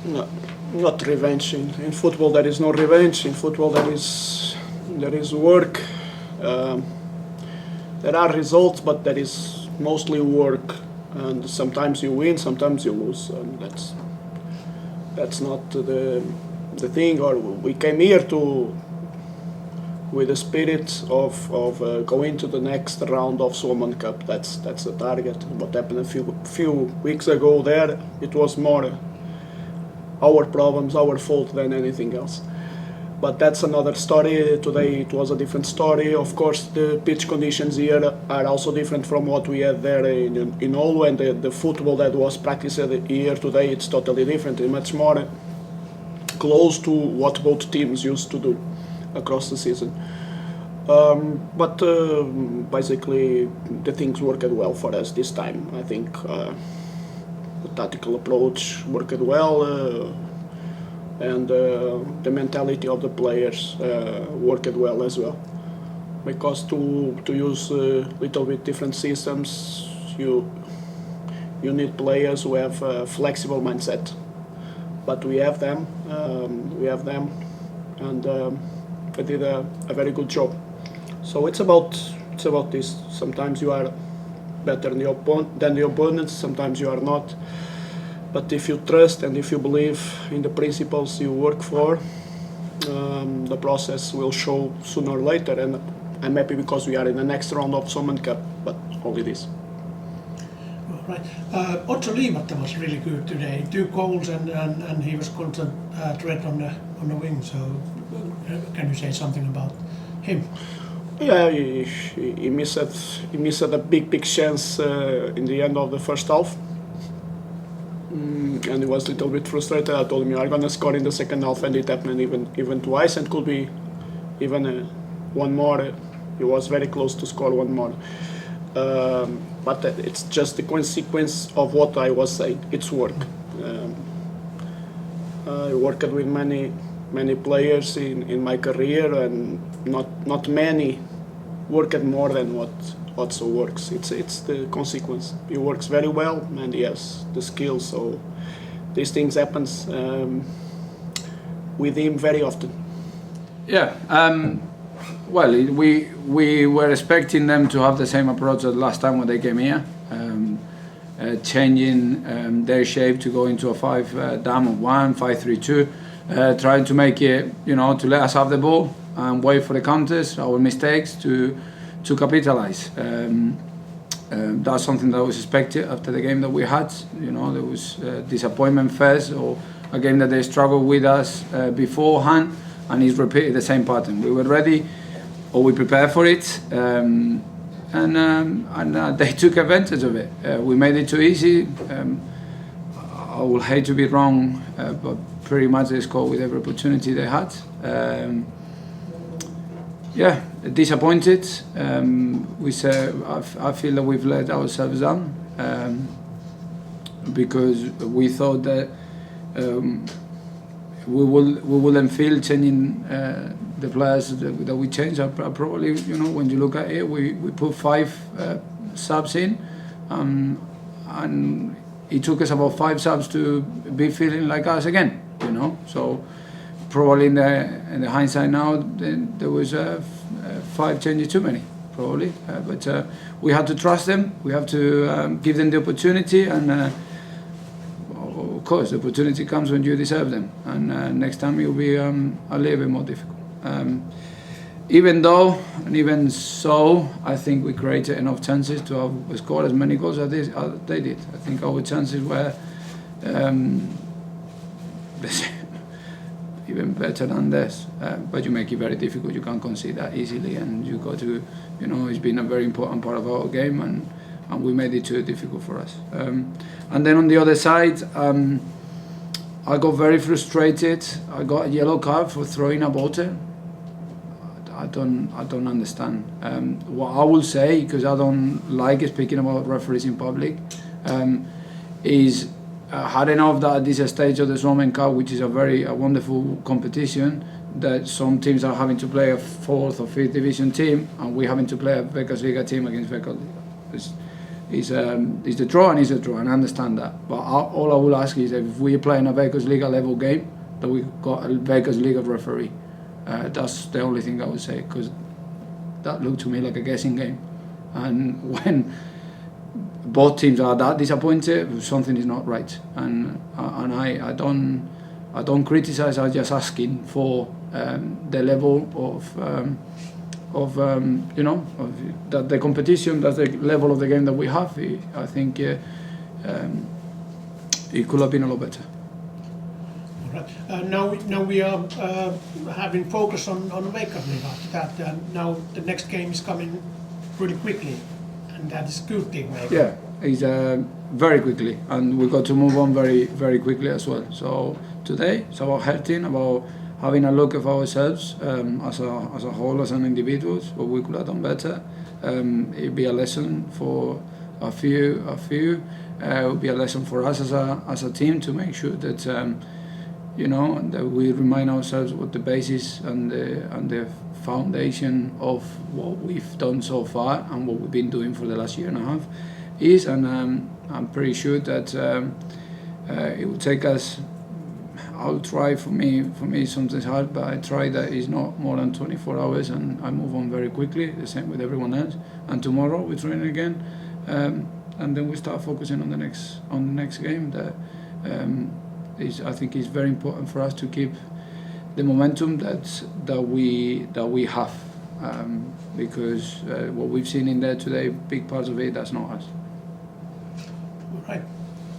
No, not revenge. In football, there is no revenge. In football, there is work. There are results, but there is mostly work. And sometimes you win, sometimes you lose, and that's not the thing. Or we came here with the spirit of going to the next round of Suomen Cup. That's the target. What happened a few weeks ago there, it was more our problems, our fault than anything else. But that's another story. Today it was a different story. Of course, the pitch conditions here are also different from what we had there in Oulu, and the football that was practiced here today, it's totally different. It's much more close to what both teams used to do across the season. But basically, the things worked well for us this time. I think the tactical approach worked well. And the mentality of the players worked well as well, because to use a little bit different systems, you need players who have a flexible mindset, but we have them, and they did a very good job. So it's about this. Sometimes you are better than the opponents, sometimes you are not. But if you trust and if you believe in the principles you work for, the process will show sooner or later. And I'm happy because we are in the next round of Suomen Cup, but only this. All right. Otto Liimatta was really good today. 2 goals and he was constant threat on the wing. So can you say something about him? Yeah, he missed a big chance in the end of the first half. And he was a little bit frustrated. I told him, you are going to score in the second half, and it happened even twice, and could be even one more. He was very close to score one more. But it's just the consequence of what I was saying. It's work. I worked with many players in my career, and not many worked more than what Otso works. It's the consequence. He works very well, and he has the skills. So these things happens with him very often. Yeah. Well, we were expecting them to have the same approach as last time when they came here, changing their shape to go into a 5 down of 1, 5-3-2, trying to make it, to let us have the ball and wait for the counters, our mistakes to capitalize. That's something that was expected after the game that we had. There was disappointment first, or a game that they struggled with us beforehand, and he's repeated the same pattern. We were ready, or we prepared for it, and they took advantage of it. We made it too easy. I would hate to be wrong, but pretty much they scored with every opportunity they had. Yeah, disappointed. I feel that we've let ourselves down because we thought that we wouldn't feel changing the players that we changed. Probably, when you look at it, we put 5 subs in, and it took us about 5 subs to be feeling like us again. So. Probably in the hindsight now, there was 5 changes too many, probably. But we have to trust them. We have to give them the opportunity, and of course, the opportunity comes when you deserve them. And next time it will be a little bit more difficult. Even so, I think we created enough chances to have scored as many goals as they did. I think our chances were even better than this, but you make it very difficult. You can't concede that easily, and you got to, it's been a very important part of our game, and we made it too difficult for us. And then on the other side, I got very frustrated. I got a yellow card for throwing a bottle. I don't understand. What I will say, because I don't like speaking about referees in public, is had enough that at this stage of the Suomen Cup, which is a wonderful competition, that some teams are having to play a 4th or 5th division team, and we're having to play a Veikkausliiga team against Veikkausliiga. is the draw and is a draw, and I understand that. But all I will ask is if we play in a Vegas Liga level game, that we got a Vegas Liga referee. That's the only thing I would say, because that looked to me like a guessing game. And when both teams are that disappointed, something is not right. And I don't criticize. I'm just asking for the level of that the competition, that's the level of the game that we have. I think it could have been a lot better. All right. Now we are having focus on Veikkaus Liga after that. Now the next game is coming really quickly, and that is a good thing, maybe. Yeah, it's very quickly, and we got to move on very, very quickly as well. So today it's about hurting, about having a look at ourselves as a whole, as an individuals, what we could have done better. It'd be a lesson for a few. It would be a lesson for us as a team to make sure that that we remind ourselves what the basis and the foundation of what we've done so far and what we've been doing for the last year and a half is. And I'm pretty sure that it will take us. I'll try. For me something's hard, but I try that it's not more than 24 hours, and I move on very quickly. The same with everyone else. And tomorrow we train again, and then we start focusing on the next game. That I think is very important for us to keep the momentum that we have, because what we've seen in there today, big parts of it, that's not us. All right.